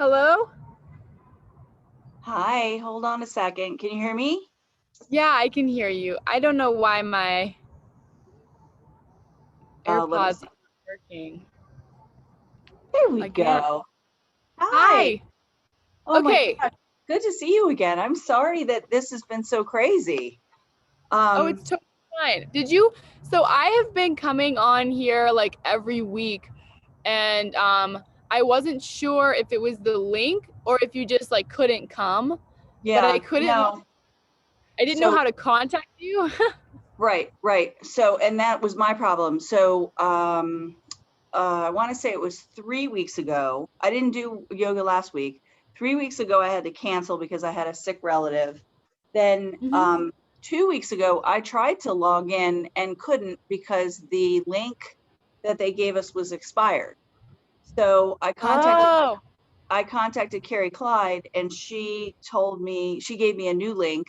Hello? Hi, hold on a second. Can you hear me? Yeah, I can hear you. I don't know why my Let me AirPods see. aren't working There we again. go. Hi. Hi. Oh my Okay. God. Good to see you again. I'm sorry that this has been so crazy. Oh, it's totally fine. So I have been coming on here like every week, and I wasn't sure if it was the link or if you just like couldn't come, but Yeah, no. I didn't know So, how to contact you. right. So, and that was my problem. So, I want to say it was 3 weeks ago. I didn't do yoga last week. 3 weeks ago, I had to cancel because I had a sick relative. Then, Mhm. 2 weeks ago, I tried to log in and couldn't because the link that they gave us was expired. So Oh. I contacted Carrie Clyde, and she gave me a new link.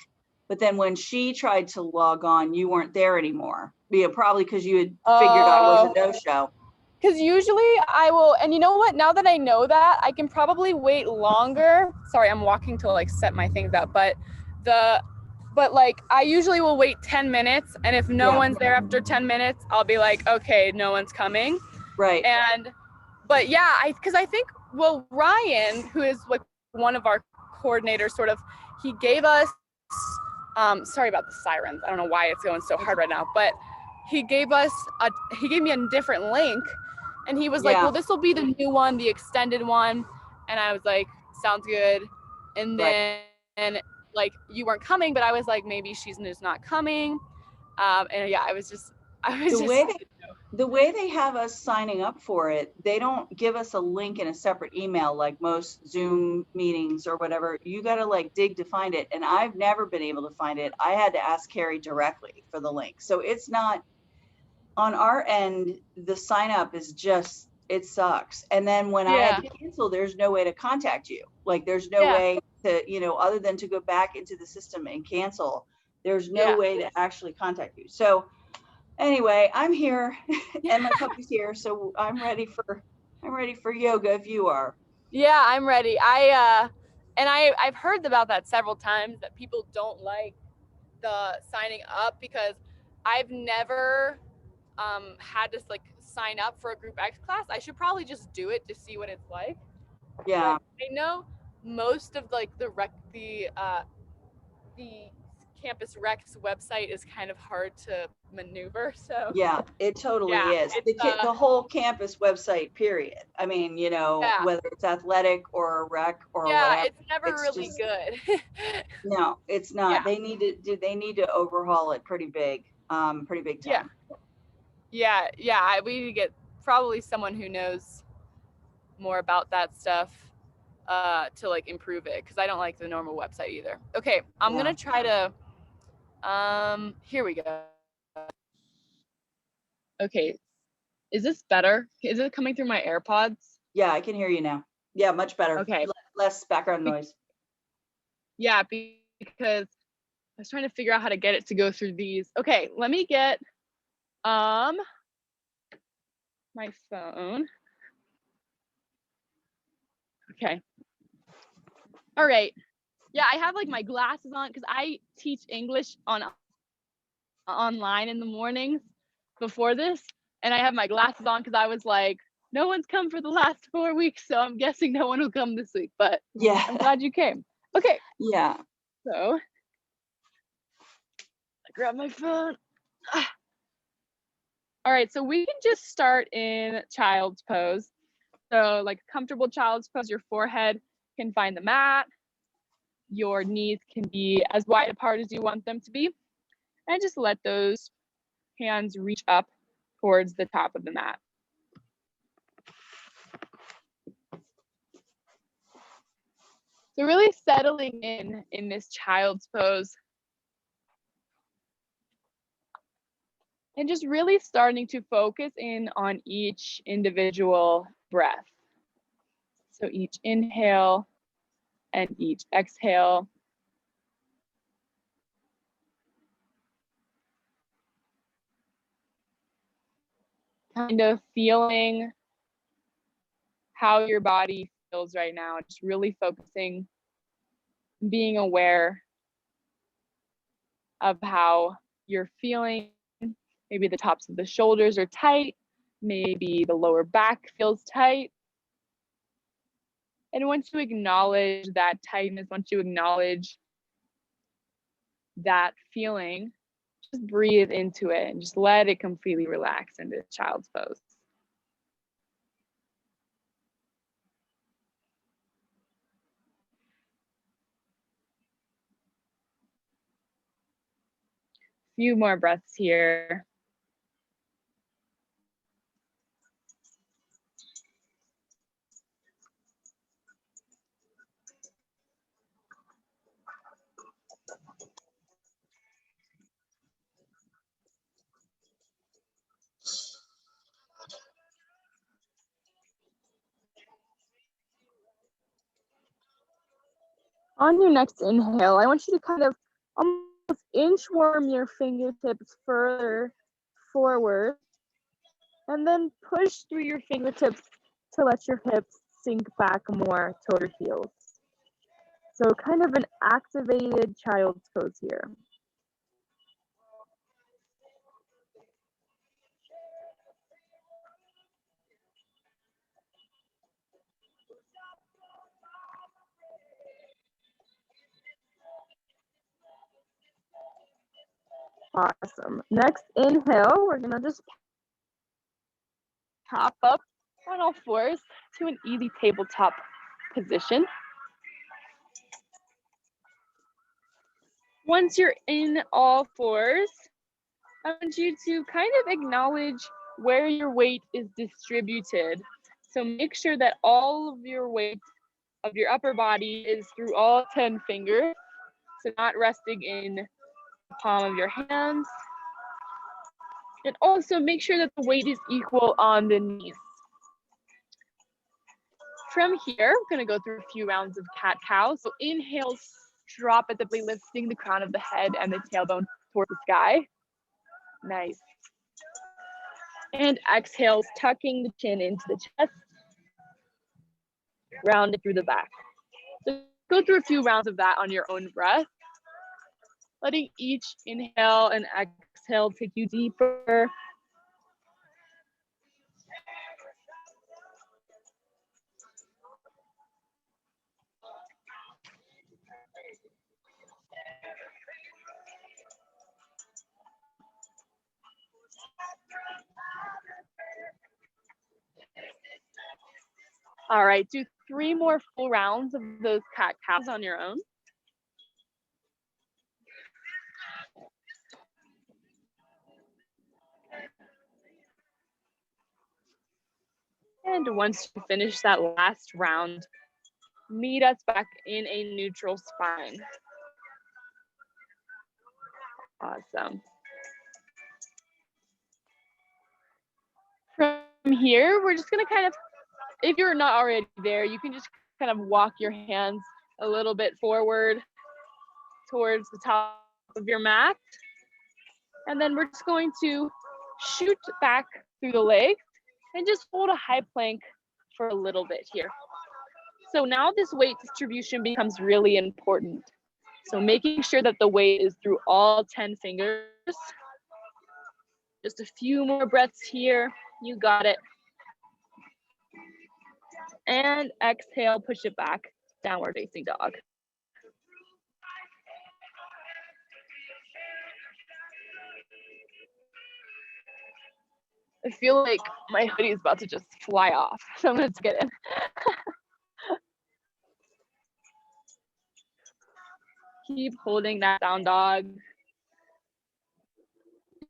But then when she tried to log on, you weren't there anymore. Yeah, probably because you had figured I was a Oh. no-show. Because usually I will, and you know what? Now that I know that, I can probably wait longer. Sorry, I'm walking to like set my things up, but like I usually will wait 10 minutes, and if no Yeah, one's there after 10 minutes, I'll be like, okay, no one's coming. right. But yeah, because I think, well, Ryan, who is like one of our coordinators, sort of, he gave us, sorry about the sirens. I don't know why it's going so hard right now, but he gave us he gave me a different link, and he was like, Yeah, well, this will be the new one, the extended one. And I was like, sounds good. And right. then like you weren't coming, but I was like, maybe she's just not coming. And yeah, I was The just way they have us signing up for it, they don't give us a link in a separate email like most Zoom meetings or whatever. You got to like dig to find it. And I've never been able to find it. I had to ask Carrie directly for the link. So it's not on our end. The sign up is just, it sucks. And then when I had yeah, to cancel, there's no way to contact you. Like there's no yeah, way to, other than to go back into the system and cancel, there's no yeah. way to actually contact you. So anyway, I'm here Yeah. and my puppy's here, so I'm ready for yoga if you are. Yeah, I'm ready. I've heard about that several times, that people don't like the signing up, because I've never had to like sign up for a group X class. I should probably just do it to see what it's like. But Yeah, I know most of like the campus Rex website is kind of hard to maneuver. So yeah, it totally yeah, is. it's The whole campus website, period. I mean, yeah, whether it's athletic or rec or yeah, whatever, it's never it's really just good. no, it's not. Yeah, They need to overhaul it pretty big yeah. time. Yeah. We need to get probably someone who knows more about that stuff to like improve it, because I don't like the normal website either. Okay, I'm Yeah. gonna try to. Here we go. Okay, is this better? Is it coming through my AirPods? Yeah, I can hear you now. Yeah, much better. Okay. Less background noise. Yeah, because I was trying to figure out how to get it to go through these. Okay, let me get my phone. Okay. All right. Yeah, I have like my glasses on because I teach English online in the mornings before this, and I have my glasses on because I was like, no one's come for the last 4 weeks, so I'm guessing no one will come this week, but I'm Yeah. glad you came. Okay, Yeah. so I grab my phone. All right, so we can just start in child's pose. So like a comfortable child's pose, your forehead can find the mat, your knees can be as wide apart as you want them to be, and just let those hands reach up towards the top of the mat. So really settling in this child's pose, and just really starting to focus in on each individual breath. So each inhale and each exhale. Kind of feeling how your body feels right now. Just really focusing, being aware of how you're feeling. Maybe the tops of the shoulders are tight. Maybe the lower back feels tight. And once you acknowledge that tightness, once you acknowledge that feeling, just breathe into it and just let it completely relax into child's pose. Few more breaths here. On your next inhale, I want you to kind of almost inchworm your fingertips further forward and then push through your fingertips to let your hips sink back more toward your heels. So kind of an activated child's pose here. Awesome. Next inhale, we're gonna just hop up on all fours to an easy tabletop position. Once you're in all fours, I want you to kind of acknowledge where your weight is distributed. So make sure that all of your weight of your upper body is through all 10 fingers. So not resting in the palm of your hands. And also make sure that the weight is equal on the knees. From here, we're gonna go through a few rounds of cat-cow. So inhale, drop at the belly, lifting the crown of the head and the tailbone towards the sky. Nice. And exhale, tucking the chin into the chest, round it through the back. So go through a few rounds of that on your own breath, letting each inhale and exhale take you deeper. All right, do 3 more full rounds of those cat-cows on your own. And once you finish that last round, meet us back in a neutral spine. Awesome. From here, we're just gonna kind of, if you're not already there, you can just kind of walk your hands a little bit forward towards the top of your mat. And then we're just going to shoot back through the legs and just hold a high plank for a little bit here. So now this weight distribution becomes really important. So making sure that the weight is through all 10 fingers. Just a few more breaths here. You got it. And exhale, push it back, downward facing dog. I feel like my hoodie is about to just fly off, so I'm gonna get in. Keep holding that down dog.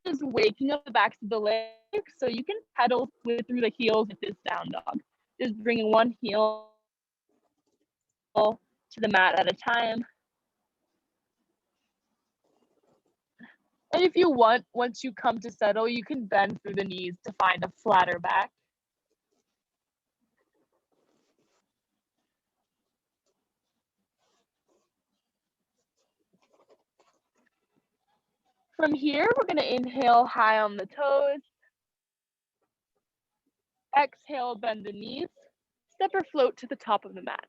Just waking up the backs of the legs so you can pedal through the heels with this down dog. Just bringing one heel to the mat at a time. And if you want, once you come to settle, you can bend through the knees to find a flatter back. From here, we're gonna inhale high on the toes. Exhale, bend the knees. step or float to the top of the mat.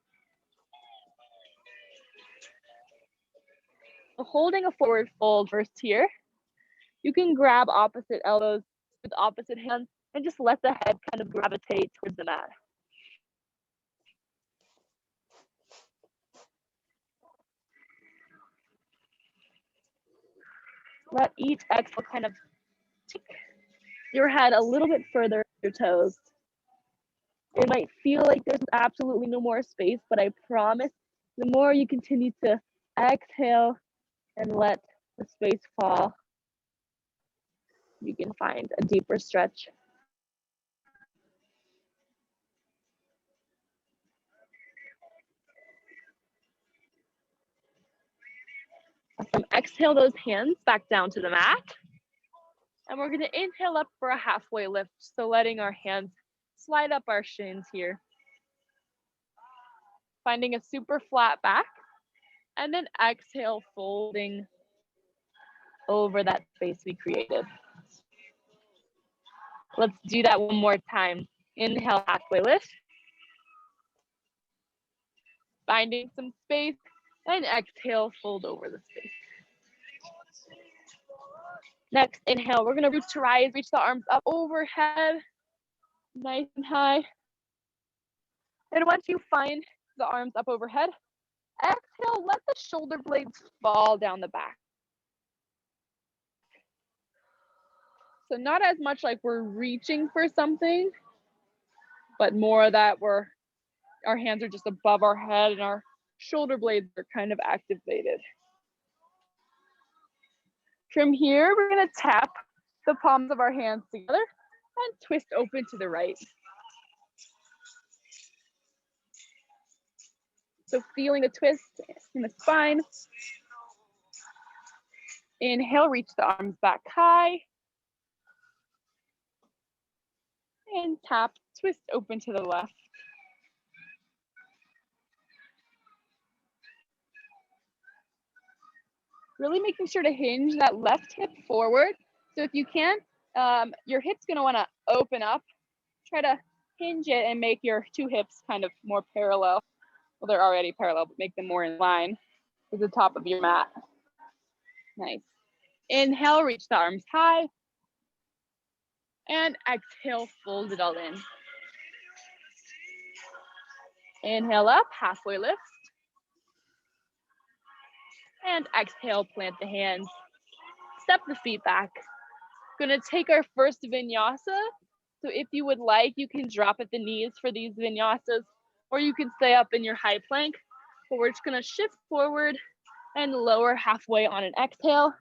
Holding a forward fold first here, you can grab opposite elbows with opposite hands and just let the head kind of gravitate towards the mat. Let each exhale kind of take your head a little bit further your toes. It might feel like there's absolutely no more space, but I promise the more you continue to exhale and let the space fall, you can find a deeper stretch. Awesome. Exhale those hands back down to the mat. And we're gonna inhale up for a halfway lift. So letting our hands slide up our shins here. Finding a super flat back. And then exhale, folding over that space we created. Let's do that one more time. Inhale, halfway lift. Finding some space, and exhale, fold over the space. Next, inhale, we're gonna root to rise, reach the arms up overhead, nice and high. And once you find the arms up overhead, exhale, let the shoulder blades fall down the back. So not as much like we're reaching for something, but more that our hands are just above our head and our shoulder blades are kind of activated. From here, we're gonna tap the palms of our hands together and twist open to the right. So feeling a twist in the spine. Inhale, reach the arms back high. And tap, twist open to the left. Really making sure to hinge that left hip forward. So if you can, your hip's gonna wanna open up. Try to hinge it and make your two hips kind of more parallel. Well, they're already parallel, but make them more in line with the top of your mat. Nice. Inhale, reach the arms high. And exhale, fold it all in. Inhale up, halfway lift. And exhale, plant the hands. Step the feet back. Gonna take our first vinyasa. So if you would like, you can drop at the knees for these vinyasas, or you can stay up in your high plank. But we're just gonna shift forward and lower halfway on an exhale.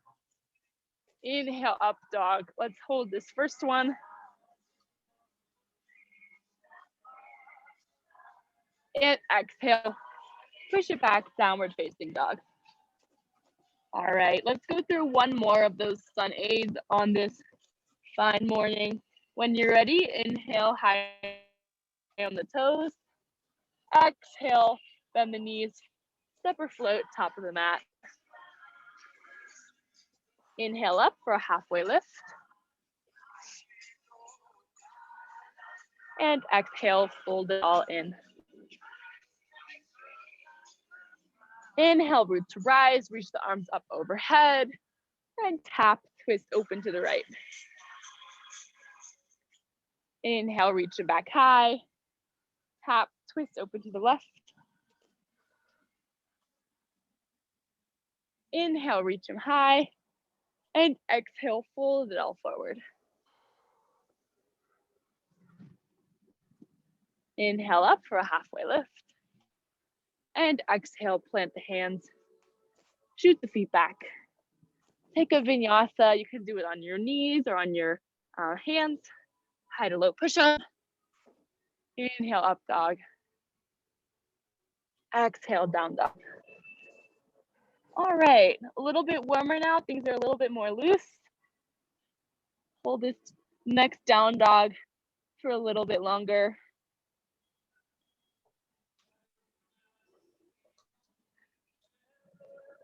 Inhale, up dog. Let's hold this first one. And exhale, push it back, downward facing dog. All right, let's go through one more of those sun aids on this fine morning. When you're ready, inhale, high on the toes. Exhale, bend the knees, step or float, top of the mat. Inhale up for a halfway lift. And exhale, fold it all in. Inhale, root to rise, reach the arms up overhead, and tap, twist open to the right. Inhale, reach it back high, tap, twist open to the left. Inhale, reach them high, and exhale, fold it all forward. Inhale up for a halfway lift. And exhale, plant the hands, shoot the feet back. Take a vinyasa, you can do it on your knees or on your hands. High to low push-up. Inhale, up dog. Exhale, down dog. All right, a little bit warmer now. Things are a little bit more loose. Hold this next down dog for a little bit longer.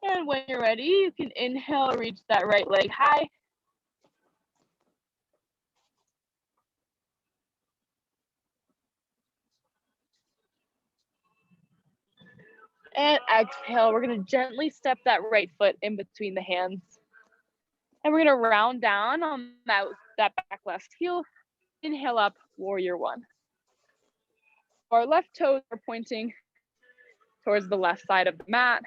And when you're ready, you can inhale, reach that right leg high. And exhale, we're gonna gently step that right foot in between the hands. And we're gonna round down on that back left heel. Inhale up, warrior one. Our left toes are pointing towards the left side of the mat.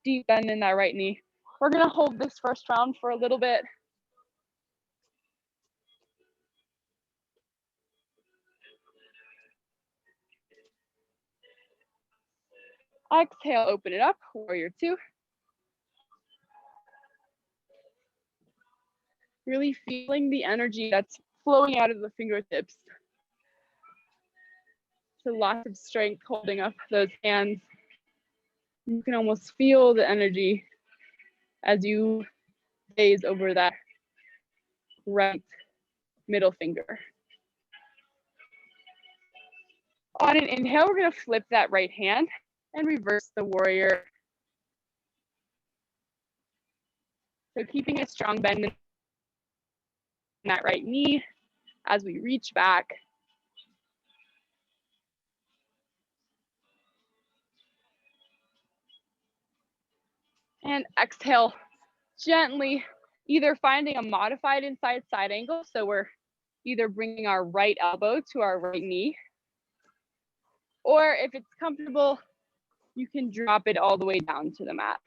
Deep bend in that right knee. We're gonna hold this first round for a little bit. Exhale, open it up, warrior two. Really feeling the energy that's flowing out of the fingertips. So lots of strength holding up those hands. You can almost feel the energy as you gaze over that right middle finger. On an inhale, we're gonna flip that right hand and reverse the warrior. So keeping a strong bend in that right knee as we reach back. And exhale, gently, either finding a modified inside side angle. So we're either bringing our right elbow to our right knee, or if it's comfortable, you can drop it all the way down to the mat.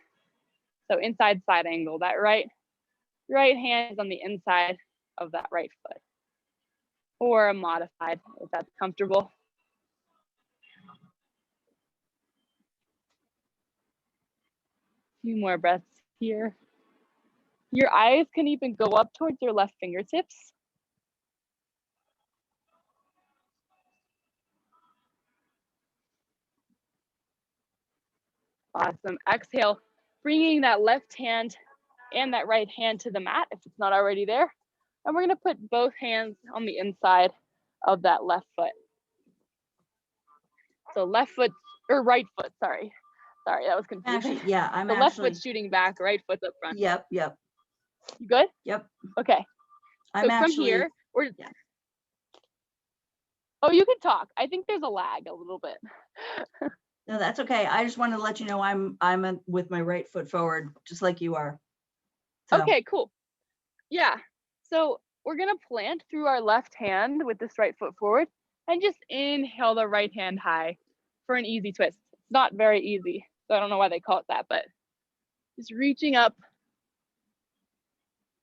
So inside side angle, that right hand is on the inside of that right foot, or a modified if that's comfortable. A few more breaths here. Your eyes can even go up towards your left fingertips. Awesome. Exhale, bringing that left hand and that right hand to the mat if it's not already there. And we're gonna put both hands on the inside of that left foot. So left foot, or right foot, sorry, that was confusing. Actually, yeah, I'm the left foot shooting back, right foot's up front. Yep. You good? Yep. Okay. I'm so from here, we're, yeah. Oh, you can talk. I think there's a lag a little bit. No, that's okay. I just wanted to let you know I'm with my right foot forward, just like you are. So. Okay, cool. Yeah. So we're gonna plant through our left hand with this right foot forward and just inhale the right hand high for an easy twist. It's not very easy, so I don't know why they call it that, but just reaching up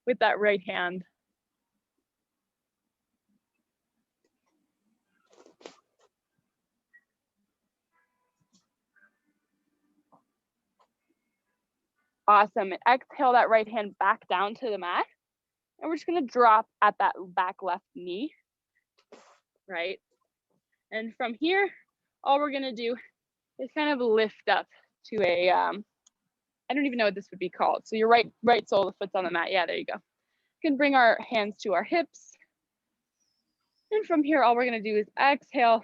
with that right hand. Awesome. And exhale that right hand back down to the mat. And we're just gonna drop at that back left knee, right? And from here, all we're gonna do is kind of lift up to a, I don't even know what this would be called. So your right sole of the foot's on the mat. Yeah, there you go. We can bring our hands to our hips. And from here, all we're gonna do is exhale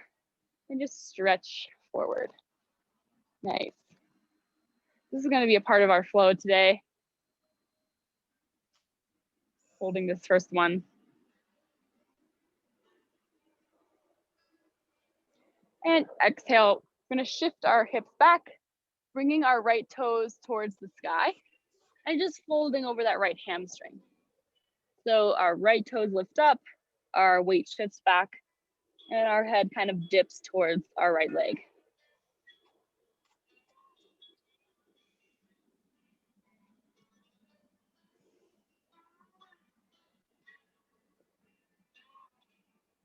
and just stretch forward. Nice. This is gonna be a part of our flow today. Holding this first one. And exhale, we're gonna shift our hips back, bringing our right toes towards the sky and just folding over that right hamstring. So our right toes lift up, our weight shifts back, and our head kind of dips towards our right leg.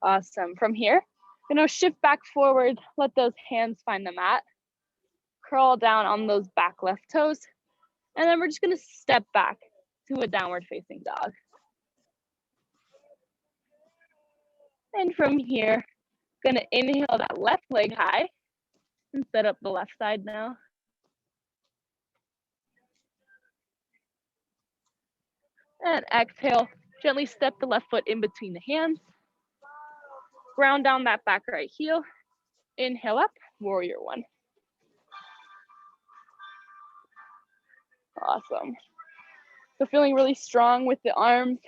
Awesome. From here, gonna shift back forward, let those hands find the mat, curl down on those back left toes, and then we're just gonna step back to a downward facing dog. And from here, gonna inhale that left leg high and set up the left side now. And exhale, gently step the left foot in between the hands. Ground down that back right heel. Inhale up, warrior one. Awesome. So feeling really strong with the arms.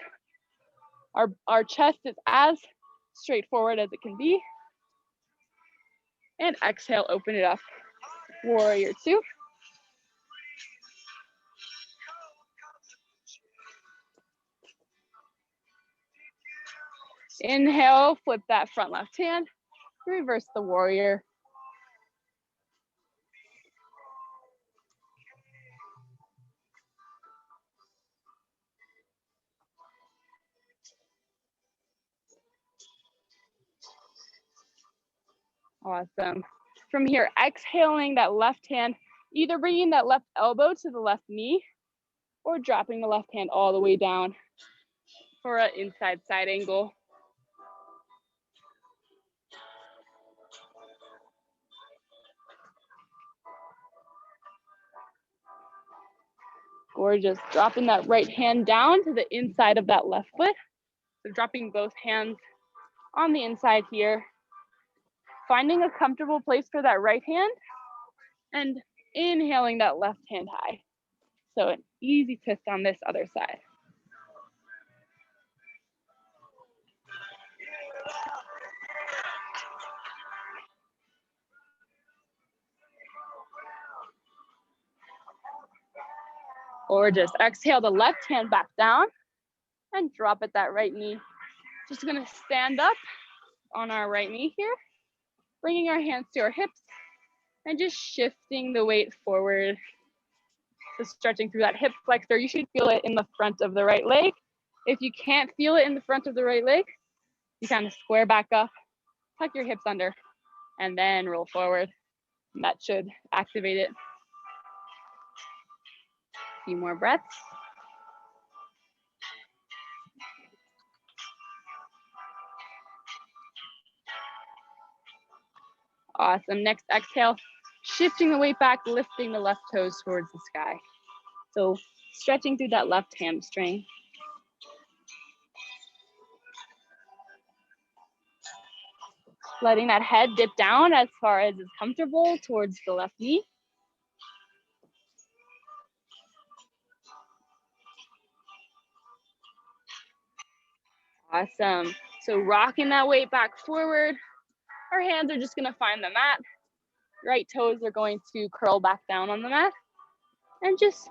Our chest is as straightforward as it can be. And exhale, open it up warrior two. Inhale, flip that front left hand, reverse the warrior. Awesome. From here, exhaling that left hand, either bringing that left elbow to the left knee or dropping the left hand all the way down for an inside side angle. Gorgeous. Dropping that right hand down to the inside of that left foot. So dropping both hands on the inside here. Finding a comfortable place for that right hand and inhaling that left hand high. So an easy twist on this other side. Or just exhale the left hand back down and drop at that right knee. Just gonna stand up on our right knee here, bringing our hands to our hips and just shifting the weight forward. So stretching through that hip flexor. You should feel it in the front of the right leg. If you can't feel it in the front of the right leg, you kind of square back up, tuck your hips under, and then roll forward. And that should activate it. A few more breaths. Awesome. Next exhale, shifting the weight back, lifting the left toes towards the sky. So stretching through that left hamstring. Letting that head dip down as far as is comfortable towards the left knee. Awesome. So rocking that weight back forward. Our hands are just gonna find the mat. Right toes are going to curl back down on the mat. And just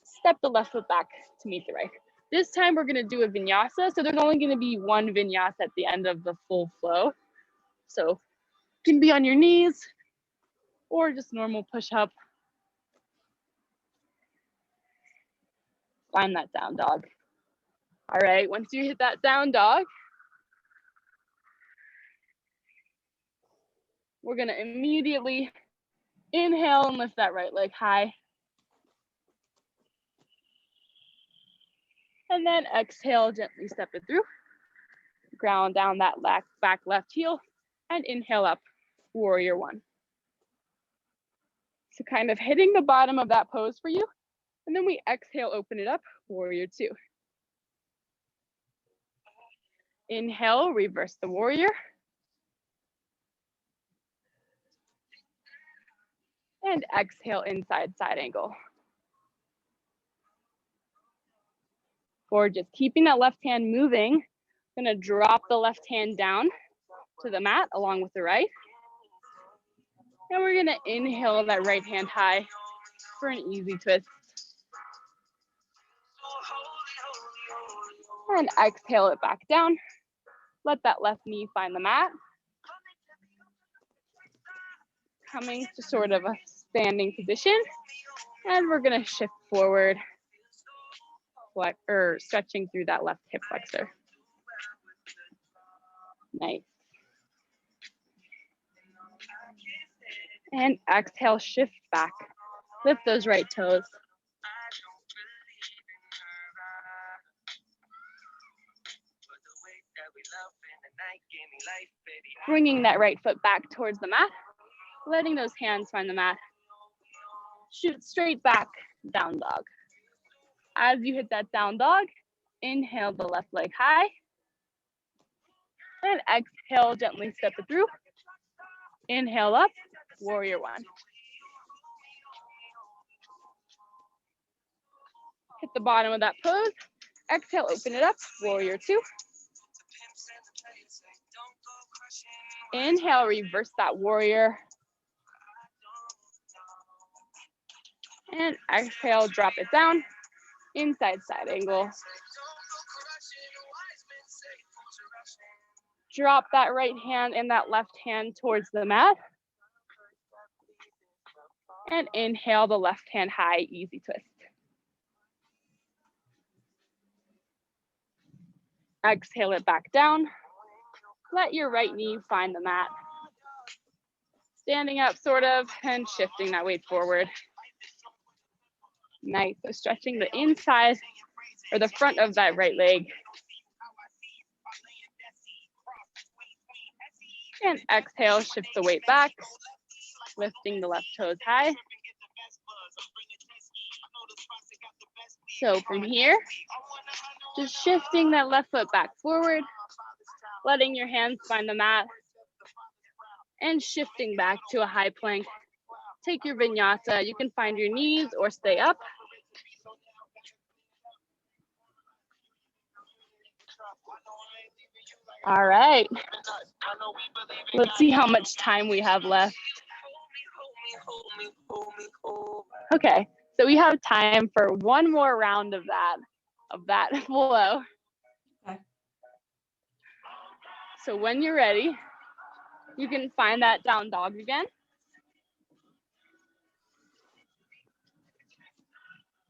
step the left foot back to meet the right. This time we're gonna do a vinyasa. So there's only gonna be one vinyasa at the end of the full flow. So you can be on your knees or just normal push-up. Find that down dog. All right, once you hit that down dog, we're gonna immediately inhale and lift that right leg high. And then exhale, gently step it through. Ground down that back left heel and inhale up, warrior one. So kind of hitting the bottom of that pose for you. And then we exhale, open it up, warrior two. Inhale, reverse the warrior. And exhale, inside side angle. Gorgeous. Keeping that left hand moving. Gonna drop the left hand down to the mat along with the right. And we're gonna inhale that right hand high for an easy twist. And exhale it back down. Let that left knee find the mat. Coming to sort of a standing position. And we're gonna shift forward, stretching through that left hip flexor. Nice. And exhale, shift back. Lift those right toes. Bringing that right foot back towards the mat, letting those hands find the mat. Shoot straight back, down dog. As you hit that down dog, inhale the left leg high. And exhale, gently step it through. Inhale up, warrior one. Hit the bottom of that pose. Exhale, open it up, warrior two. Inhale, reverse that warrior. And exhale, drop it down, inside side angle. Drop that right hand and that left hand towards the mat. And inhale the left hand high, easy twist. Exhale it back down. Let your right knee find the mat. Standing up sort of and shifting that weight forward. Nice, so stretching the inside or the front of that right leg. And exhale, shift the weight back, lifting the left toes high. So from here, just shifting that left foot back forward, letting your hands find the mat, and shifting back to a high plank. Take your vinyasa. You can find your knees or stay up. All right. Let's see how much time we have left. Okay, so we have time for one more round of that flow. Okay. So when you're ready, you can find that down dog again.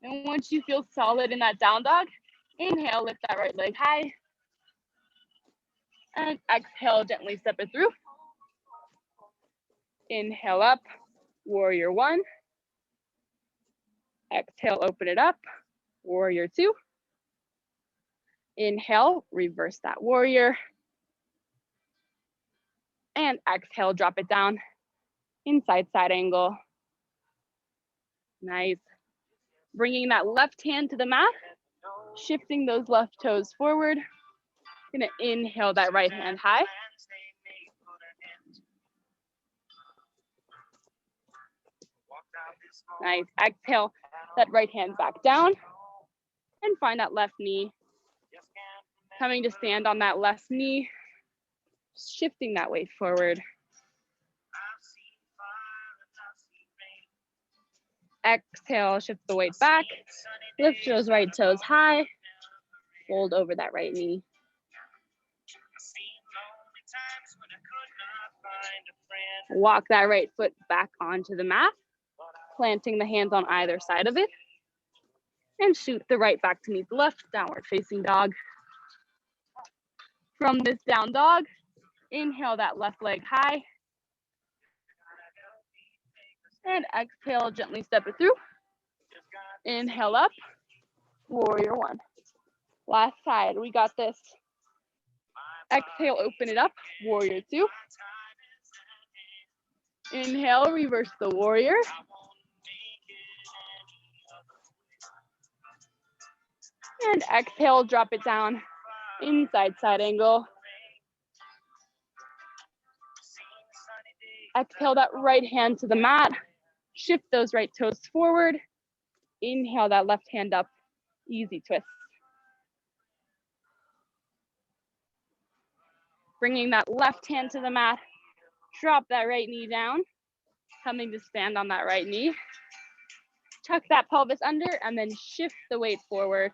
And once you feel solid in that down dog, inhale, lift that right leg high. And exhale, gently step it through. Inhale up, warrior one. Exhale, open it up, warrior two. Inhale, reverse that warrior. And exhale, drop it down, inside side angle. Nice. Bringing that left hand to the mat, shifting those left toes forward. Gonna inhale that right hand high. Nice, exhale that right hand back down and find that left knee. Coming to stand on that left knee, shifting that weight forward. Exhale, shift the weight back, lift those right toes high, fold over that right knee. Walk that right foot back onto the mat, planting the hands on either side of it, and shoot the right back to meet the left, downward facing dog. From this down dog, inhale that left leg high, and exhale, gently step it through. Inhale up, warrior one. Last side, we got this. Exhale, open it up, warrior two. Inhale, reverse the warrior. And exhale, drop it down, inside side angle. Exhale that right hand to the mat, shift those right toes forward. Inhale that left hand up, easy twist. Bringing that left hand to the mat, drop that right knee down, coming to stand on that right knee. Tuck that pelvis under and then shift the weight forward.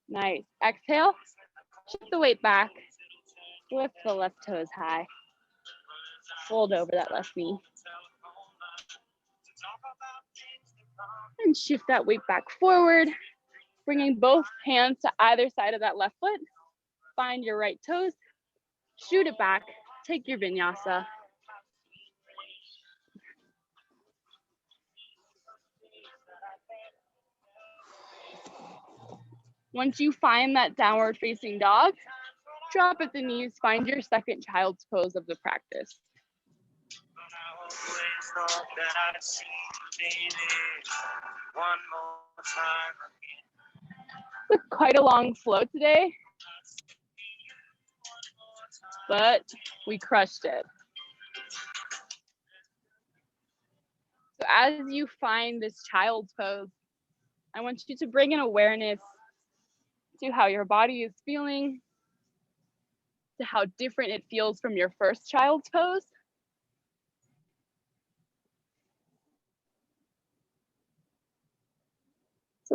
Nice. Exhale, shift the weight back, lift the left toes high, fold over that left knee. And shift that weight back forward, bringing both hands to either side of that left foot. Find your right toes, shoot it back, take your vinyasa. Once you find that downward facing dog, drop at the knees, find your second child's pose of the practice. It's quite a long flow today, but we crushed it. So as you find this child's pose, I want you to bring an awareness to how your body is feeling, to how different it feels from your first child's pose.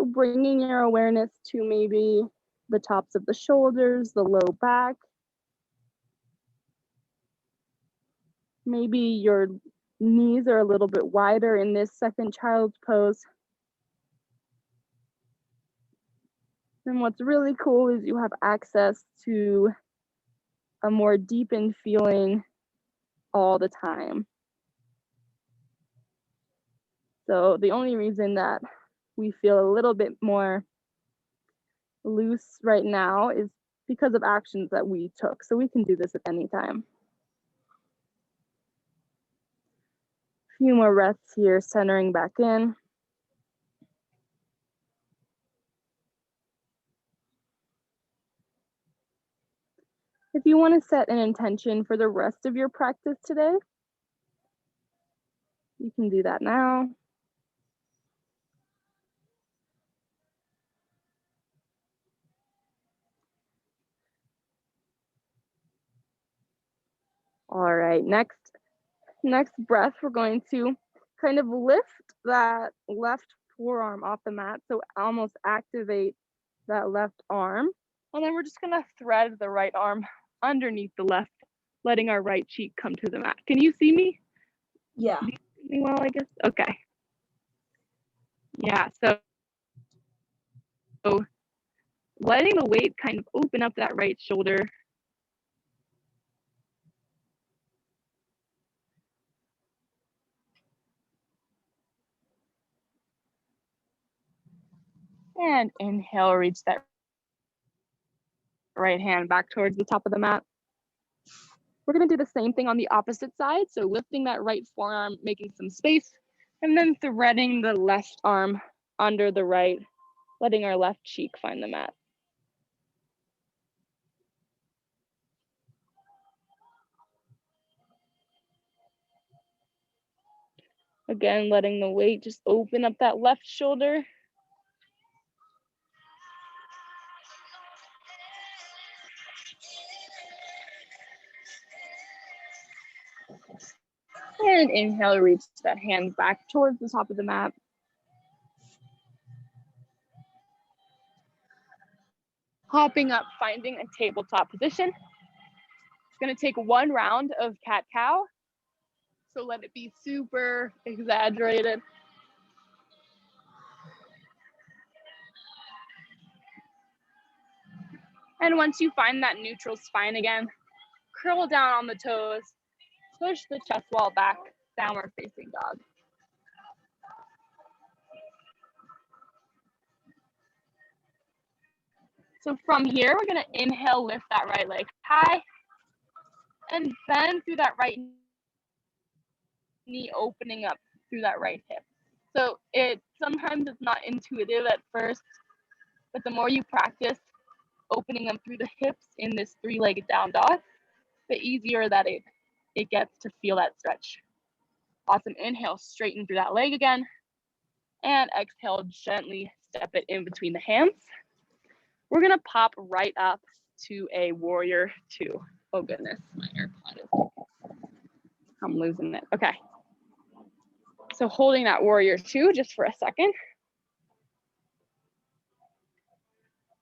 So bringing your awareness to maybe the tops of the shoulders, the low back. Maybe your knees are a little bit wider in this second child's pose. And what's really cool is you have access to a more deepened feeling all the time. So the only reason that we feel a little bit more loose right now is because of actions that we took. So we can do this at any time. A few more breaths here, centering back in. If you want to set an intention for the rest of your practice today, you can do that now. All right, next breath, we're going to kind of lift that left forearm off the mat. So almost activate that left arm. And then we're just gonna thread the right arm underneath the left, letting our right cheek come to the mat. Can you see me? Yeah. Do you see me well, I guess? Okay. Yeah, so letting the weight kind of open up that right shoulder. And inhale, reach that right hand back towards the top of the mat. We're gonna do the same thing on the opposite side. So lifting that right forearm, making some space, and then threading the left arm under the right, letting our left cheek find the mat. Again, letting the weight just open up that left shoulder. And inhale, reach that hand back towards the top of the mat. Hopping up, finding a tabletop position. It's gonna take one round of cat-cow. So let it be super exaggerated. And once you find that neutral spine again, curl down on the toes, push the chest wall back, downward facing dog. So from here, we're gonna inhale, lift that right leg high, and bend through that right knee, opening up through that right hip. So sometimes it's not intuitive at first, but the more you practice opening them through the hips in this three-legged down dog, the easier that it gets to feel that stretch. Awesome. Inhale, straighten through that leg again. And exhale, gently step it in between the hands. We're gonna pop right up to a warrior two. Oh goodness, my AirPod is, I'm losing it. Okay. So holding that warrior two just for a second.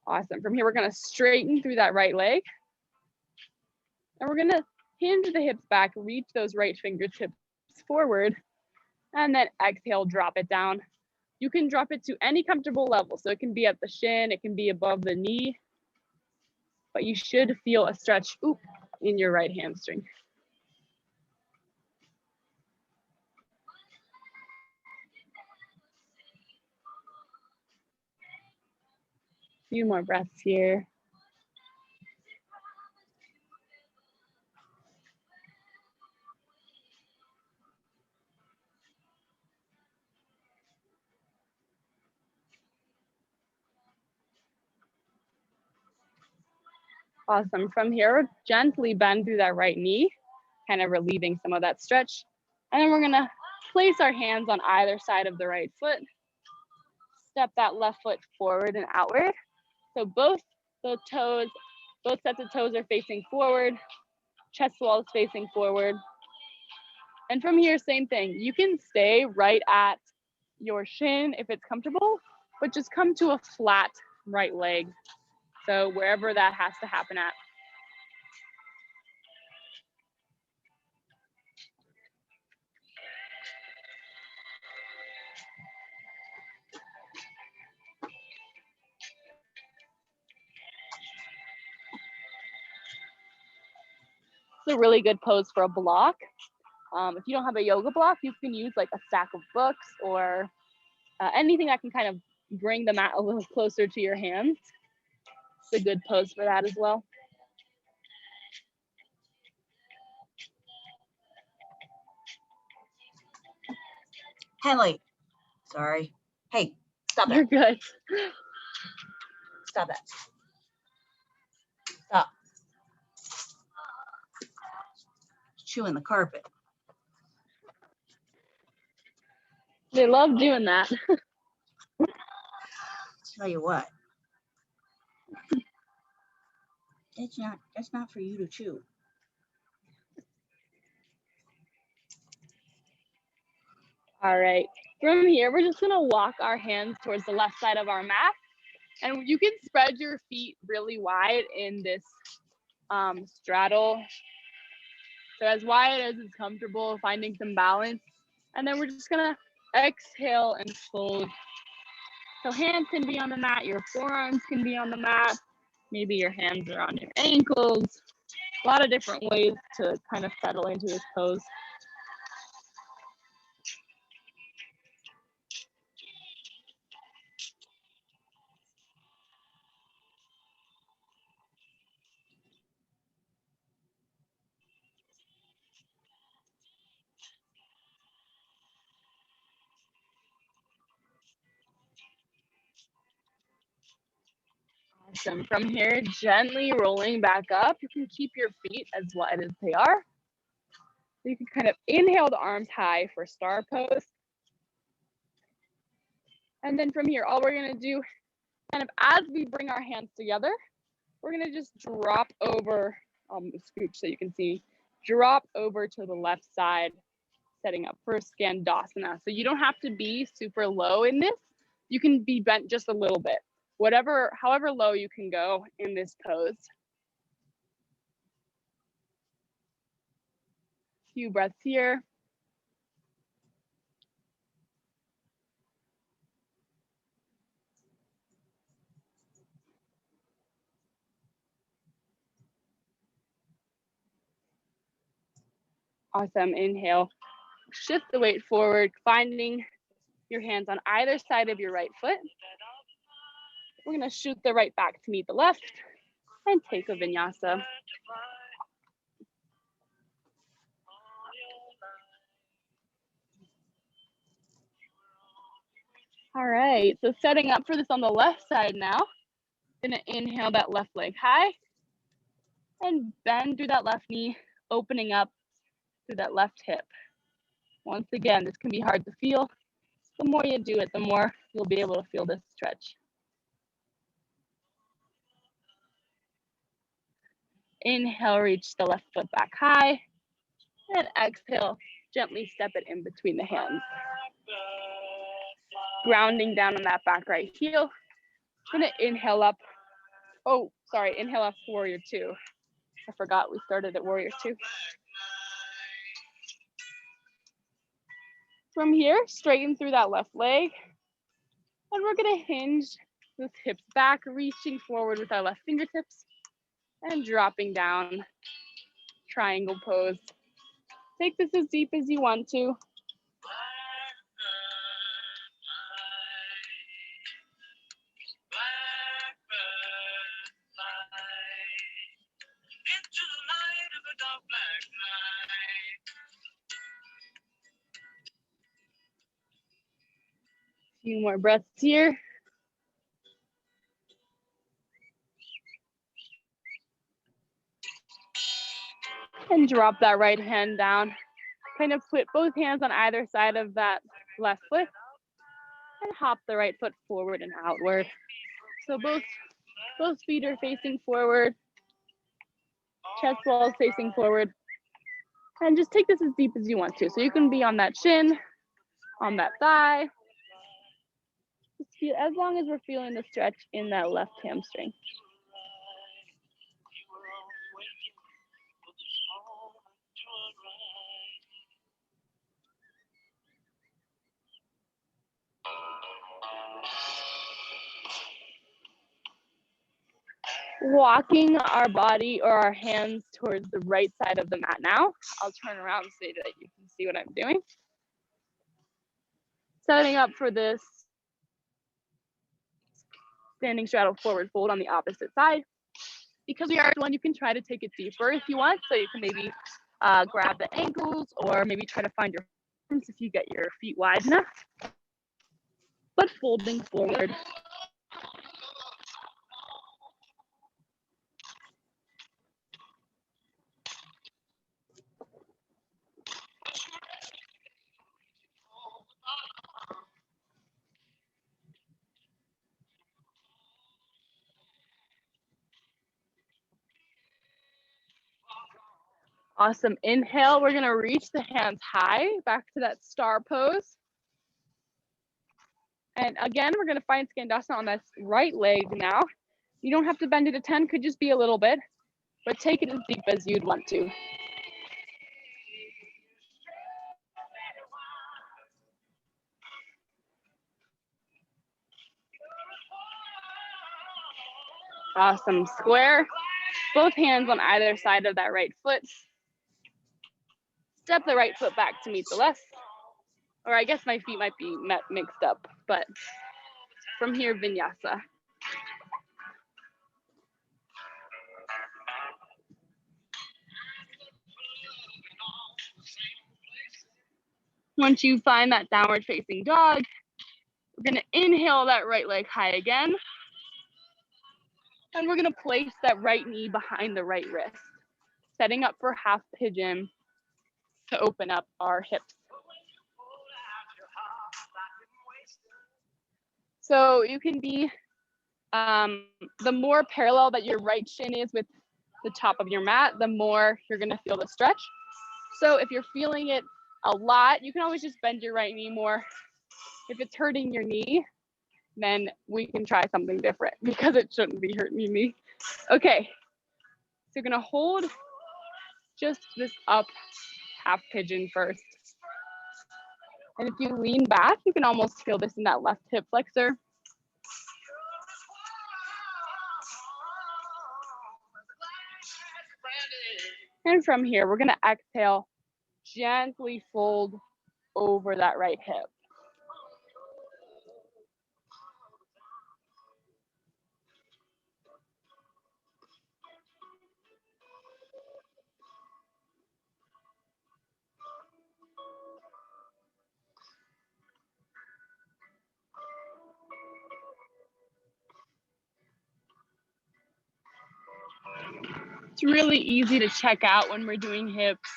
Awesome. From here, we're gonna straighten through that right leg. And we're gonna hinge the hips back, reach those right fingertips forward, and then exhale, drop it down. You can drop it to any comfortable level. So it can be at the shin, it can be above the knee, but you should feel a stretch in your right hamstring. A few more breaths here. Awesome. From here, gently bend through that right knee, kind of relieving some of that stretch. And then we're gonna place our hands on either side of the right foot. Step that left foot forward and outward. So both sets of toes are facing forward, chest wall is facing forward. And from here, same thing. You can stay right at your shin if it's comfortable, but just come to a flat right leg. So wherever that has to happen at. It's a really good pose for a block. If you don't have a yoga block, you can use like a stack of books or anything that can kind of bring the mat a little closer to your hands. It's a good pose for that as well. Henley, sorry. Hey, stop You're it. good. Stop that. Stop. Chewing the carpet. They love doing that. Tell you what. That's not for you to chew. All right, from here, we're just gonna walk our hands towards the left side of our mat. And you can spread your feet really wide in this straddle. So as wide as is comfortable, finding some balance. And then we're just gonna exhale and fold. So hands can be on the mat, your forearms can be on the mat. Maybe your hands are on your ankles. A lot of different ways to kind of settle into this pose. Awesome. From here, gently rolling back up. You can keep your feet as wide as they are. You can kind of inhale the arms high for star pose. And then from here, all we're gonna do, kind of as we bring our hands together, we're gonna just drop over, scooch so you can see, drop over to the left side, setting up for Skandasana. So you don't have to be super low in this. You can be bent just a little bit. However low you can go in this pose. Few breaths here. Awesome, inhale. Shift the weight forward, finding your hands on either side of your right foot. We're gonna shoot the right back to meet the left and take a vinyasa. All right, so setting up for this on the left side now. Gonna inhale that left leg high and bend through that left knee, opening up through that left hip. Once again, this can be hard to feel. The more you do it, the more you'll be able to feel this stretch. Inhale, reach the left foot back high, and exhale, gently step it in between the hands. Grounding down on that back right heel. Gonna inhale up. Oh, sorry, inhale up warrior two. I forgot we started at warrior two. From here, straighten through that left leg. And we're gonna hinge those hips back, reaching forward with our left fingertips and dropping down, triangle pose. Take this as deep as you want to. A few more breaths here. And drop that right hand down. Kind of put both hands on either side of that left foot and hop the right foot forward and outward. So both feet are facing forward, chest wall is facing forward. And just take this as deep as you want to. So you can be on that shin, on that thigh. Just as long as we're feeling the stretch in that left hamstring. Walking our body or our hands towards the right side of the mat now. I'll turn around so that you can see what I'm doing. Setting up for this standing straddle forward fold on the opposite side. Because we are one, you can try to take it deeper if you want. So you can maybe grab the ankles or maybe try to find your arms if you get your feet wide enough. But folding forward. Awesome. Inhale, we're gonna reach the hands high, back to that star pose. And again, we're gonna find Skandasana on that right leg now. You don't have to bend it to 10, could just be a little bit, but take it as deep as you'd want to. Awesome. Square, both hands on either side of that right foot. Step the right foot back to meet the left. Or I guess my feet might be mixed up, but from here, vinyasa. Once you find that downward facing dog, we're gonna inhale that right leg high again. And we're gonna place that right knee behind the right wrist, setting up for half pigeon to open up our hips. So you can be, the more parallel that your right shin is with the top of your mat, the more you're gonna feel the stretch. So if you're feeling it a lot, you can always just bend your right knee more. If it's hurting your knee, then we can try something different because it shouldn't be hurting your knee. Okay, so you're gonna hold just this up half pigeon first. And if you lean back, you can almost feel this in that left hip flexor. And from here, we're gonna exhale, gently fold over that right hip. It's really easy to check out when we're doing hips.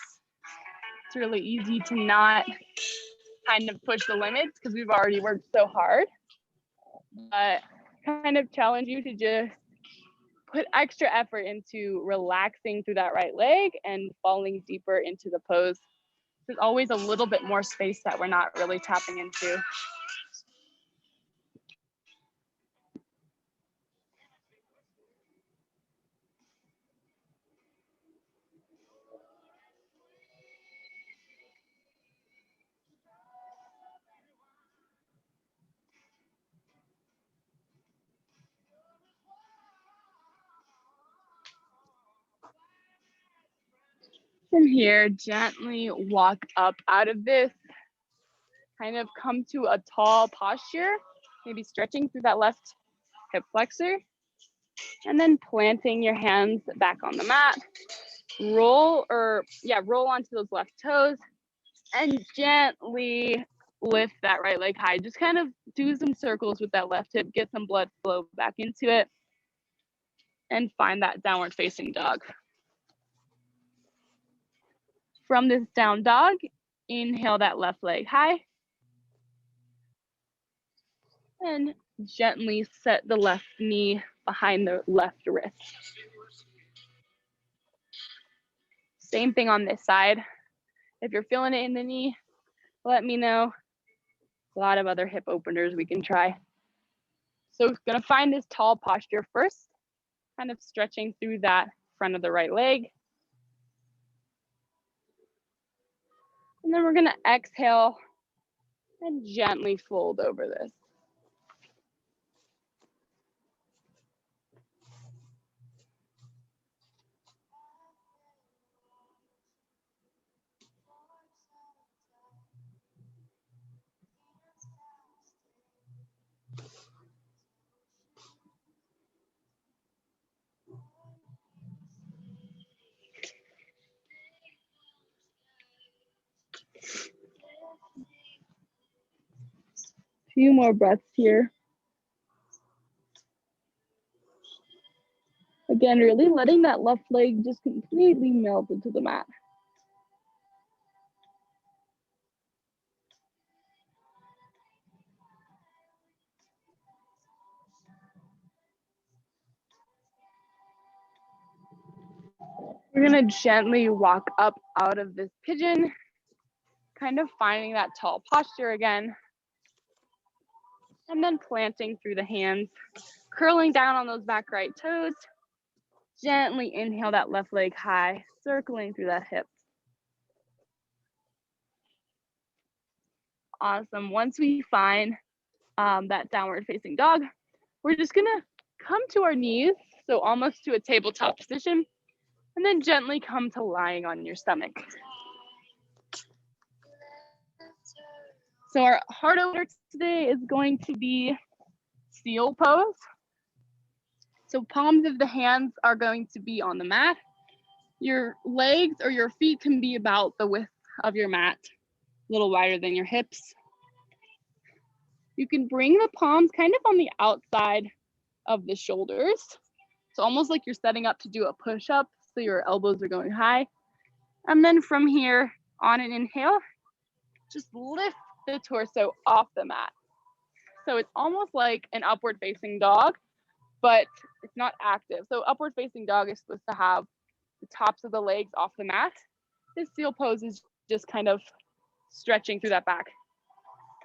It's really easy to not kind of push the limits because we've already worked so hard. But kind of challenge you to just put extra effort into relaxing through that right leg and falling deeper into the pose. There's always a little bit more space that we're not really tapping into. From here, gently walk up out of this, kind of come to a tall posture, maybe stretching through that left hip flexor, and then planting your hands back on the mat. Roll onto those left toes and gently lift that right leg high. Just kind of do some circles with that left hip, get some blood flow back into it, and find that downward facing dog. From this down dog, inhale that left leg high. And gently set the left knee behind the left wrist. Same thing on this side. If you're feeling it in the knee, let me know. A lot of other hip openers we can try. So gonna find this tall posture first, kind of stretching through that front of the right leg. And then we're gonna exhale and gently fold over this. Few more breaths here. Again, really letting that left leg just completely melt into the mat. We're gonna gently walk up out of this pigeon, kind of finding that tall posture again. And then planting through the hands, curling down on those back right toes. Gently inhale that left leg high, circling through that hip. Awesome. Once we find that downward facing dog, we're just gonna come to our knees, so almost to a tabletop position, and then gently come to lying on your stomach. So our heart opener today is going to be seal pose. So palms of the hands are going to be on the mat. Your legs or your feet can be about the width of your mat, a little wider than your hips. You can bring the palms kind of on the outside of the shoulders. So almost like you're setting up to do a push-up, so your elbows are going high. And then from here, on an inhale, just lift the torso off the mat. So it's almost like an upward facing dog, but it's not active. So upward facing dog is supposed to have the tops of the legs off the mat. This seal pose is just kind of stretching through that back.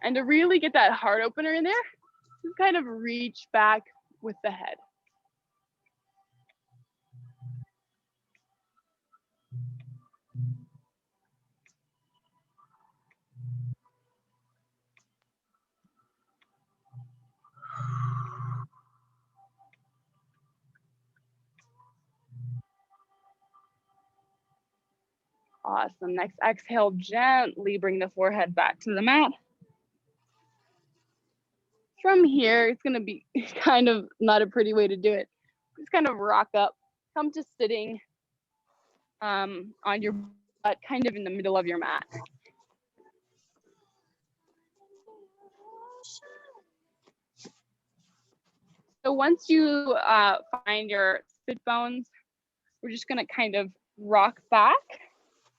And to really get that heart opener in there, just kind of reach back with the head. Awesome. Next exhale, gently bring the forehead back to the mat. From here, it's gonna be kind of not a pretty way to do it. Just kind of rock up, come to sitting on your butt, kind of in the middle of your mat. So once you find your sit bones, we're just gonna kind of rock back,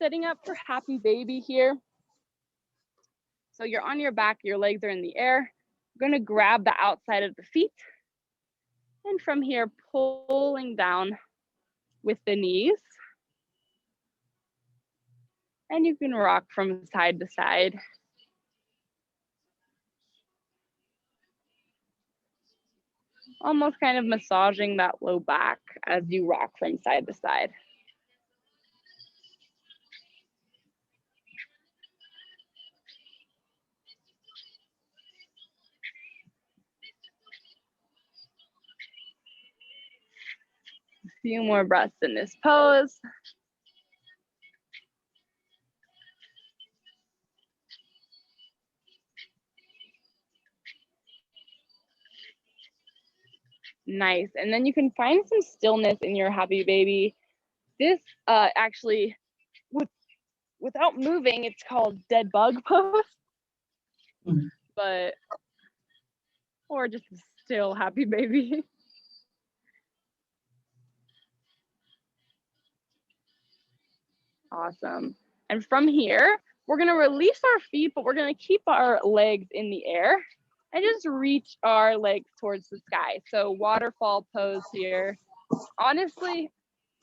setting up for happy baby here. So you're on your back, your legs are in the air. You're gonna grab the outside of the feet. And from here, pulling down with the knees. And you can rock from side to side. Almost kind of massaging that low back as you rock from side to side. A few more breaths in this pose. Nice. And then you can find some stillness in your happy baby. This actually, without moving, it's called dead bug pose. But, or just a still happy baby. Awesome. And from here, we're gonna release our feet, but we're gonna keep our legs in the air and just reach our legs towards the sky. So waterfall pose here. Honestly,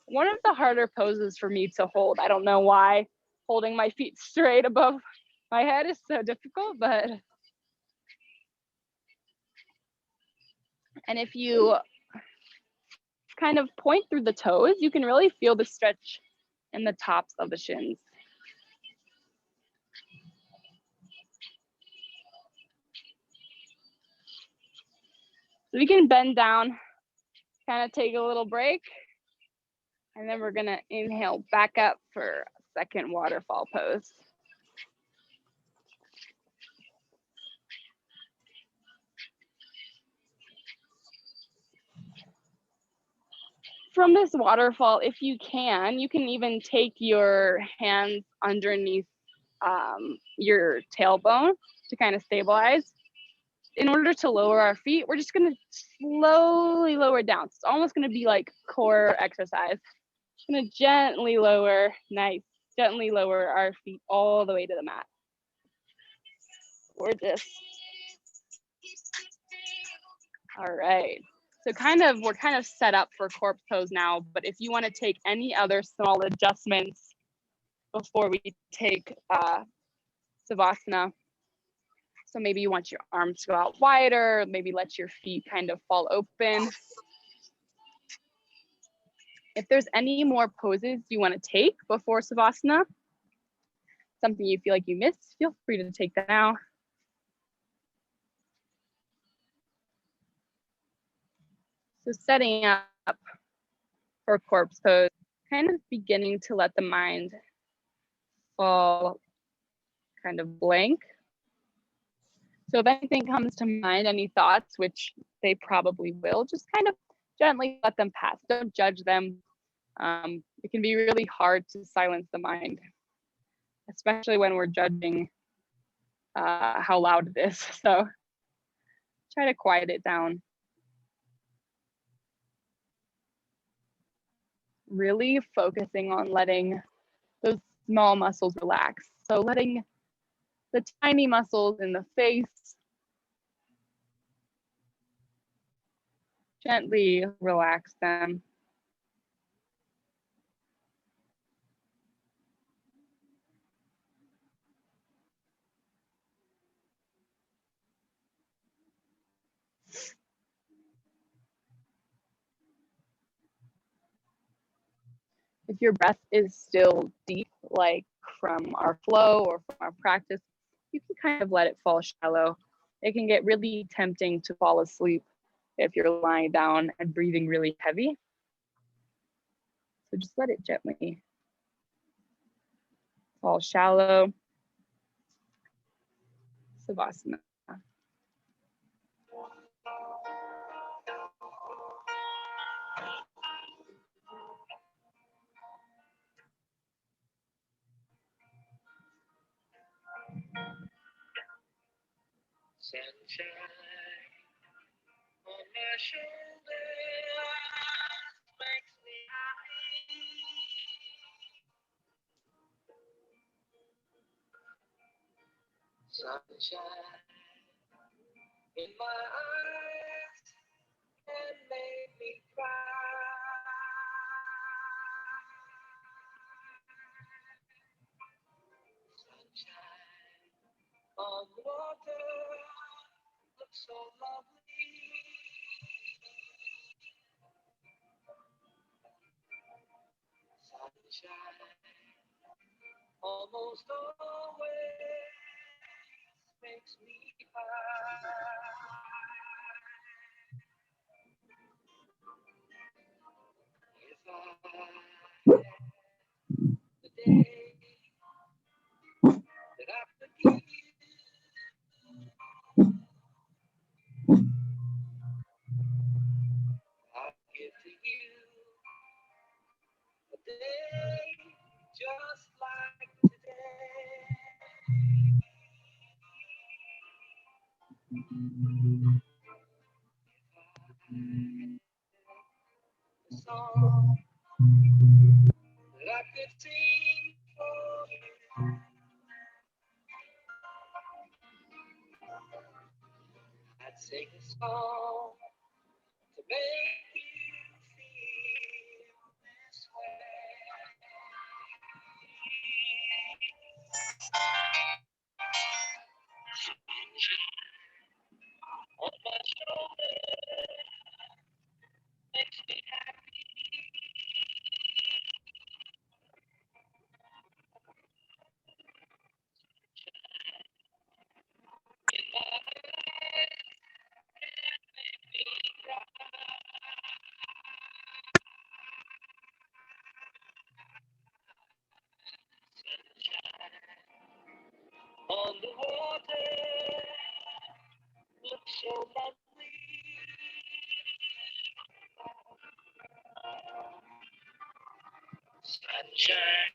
one of the harder poses for me to hold. I don't know why holding my feet straight above my head is so difficult, but And if you kind of point through the toes, you can really feel the stretch in the tops of the shins. So we can bend down, kind of take a little break, and then we're gonna inhale back up for a second waterfall pose. From this waterfall, if you can even take your hands underneath your tailbone to kind of stabilize. In order to lower our feet, we're just gonna slowly lower down. It's almost gonna be like core exercise. Gonna gently lower, nice, gently lower our feet all the way to the mat. Gorgeous. All right. So we're kind of set up for corpse pose now, but if you want to take any other small adjustments before we take Savasana, so maybe you want your arms to go out wider, maybe let your feet kind of fall open. If there's any more poses you want to take before Savasana, something you feel like you missed, feel free to take that now. So setting up for corpse pose, kind of beginning to let the mind fall kind of blank. So if anything comes to mind, any thoughts, which they probably will, just kind of gently let them pass. Don't judge them. It can be really hard to silence the mind, especially when we're judging how loud it is. So try to quiet it down. Really focusing on letting those small muscles relax. So letting the tiny muscles in the face gently relax them. If your breath is still deep, like from our flow or from our practice, you can kind of let it fall shallow. It can get really tempting to fall asleep if you're lying down and breathing really heavy. So just let it gently fall shallow. Savasana. Sunshine on my shoulder makes me happy. Sunshine in my eyes can make me cry. Sunshine on the water looks so lovely. Sunshine almost always makes me high. If I had the day that I could give you, I'd give to you a day just like today. A song that I could sing for you. I'd sing a song to make you feel this way. On my shoulder lovely. Sunshine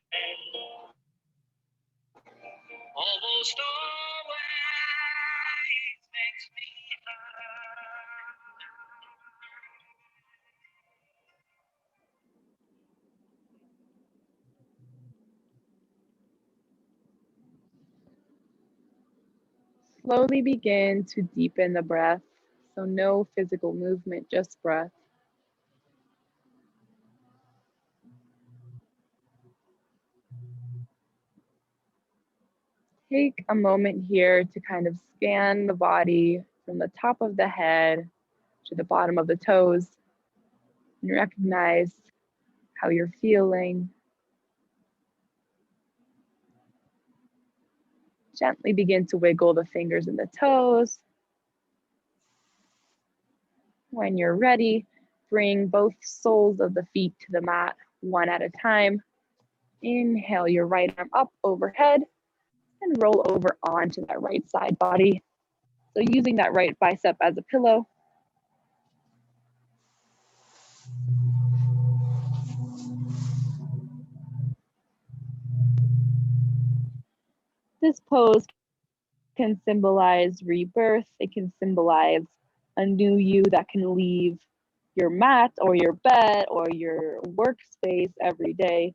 almost always makes me Slowly begin to deepen the breath. So no physical movement, just breath. Take a moment here to kind of scan the body from the top of the head to the bottom of the toes and recognize how you're feeling. Gently begin to wiggle the fingers and the toes. When you're ready, bring both soles of the feet to the mat one at a time. Inhale your right arm up overhead and roll over onto that right side body. So using that right bicep as a pillow. This pose can symbolize rebirth. It can symbolize a new you that can leave your mat or your bed or your workspace every day.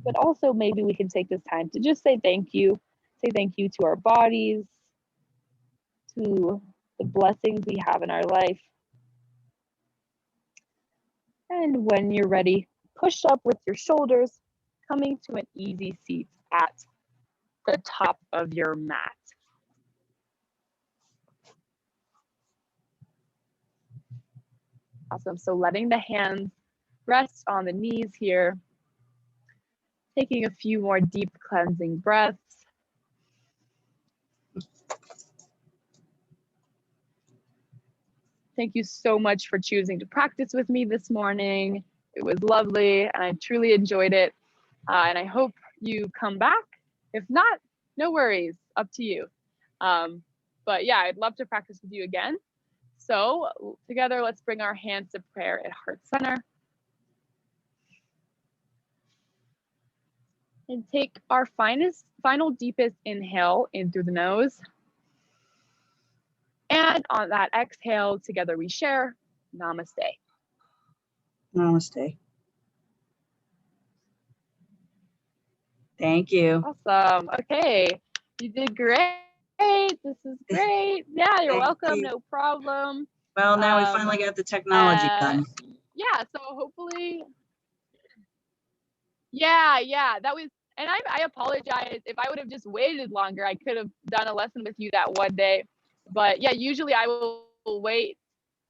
But also maybe we can take this time to just say thank you. Say thank you to our bodies, to the blessings we have in our life. And when you're ready, push up with your shoulders, coming to an easy seat at the top of your mat. Awesome. So letting the hands rest on the knees here. Taking a few more deep cleansing breaths. Thank you so much for choosing to practice with me this morning. It was lovely and I truly enjoyed it. And I hope you come back. If not, no worries, up to you. But yeah, I'd love to practice with you again. So together, let's bring our hands to prayer at heart center. And take our final deepest inhale in through the nose. And on that exhale, together we share, namaste. Namaste. Thank you. Awesome. Okay, you did great. This is great. Yeah, you're welcome. No problem. Well, now we finally got the technology done. Yeah, so hopefully, yeah, that was, and I apologize. If I would have just waited longer, I could have done a lesson with you that one day. But yeah, usually I will wait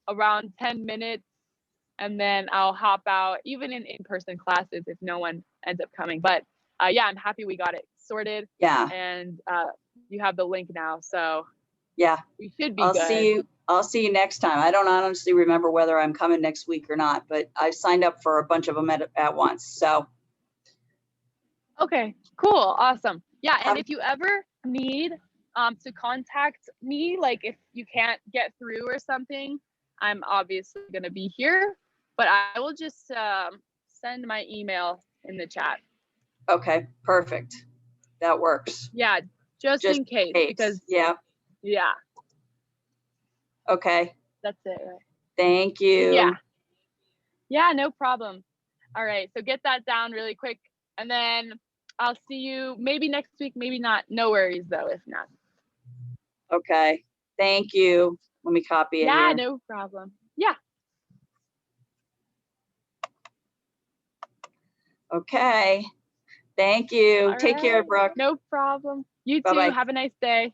around 10 minutes and then I'll hop out, even in in-person classes if no one ends up coming. But yeah, I'm happy we got it sorted. Yeah. And you have the link now, so yeah, we should be good. I'll see you next time. I don't honestly remember whether I'm coming next week or not, but I signed up for a bunch of them at once. So. Okay, cool, awesome. Yeah, and if you ever need to contact me, like if you can't get through or something, I'm obviously gonna be here, but I will just send my email in the chat. Okay, perfect. That works. Yeah, just in case, because yeah. Okay. That's it, right? Thank you. Yeah, no problem. All right, so get that down really quick, and then I'll see you maybe next week, maybe not. No worries though, if not. Okay, thank you. Let me copy it here. Yeah, no problem. Yeah. Okay, thank you. Take care, Brooke. No problem. You too. Bye-bye. Have a nice day.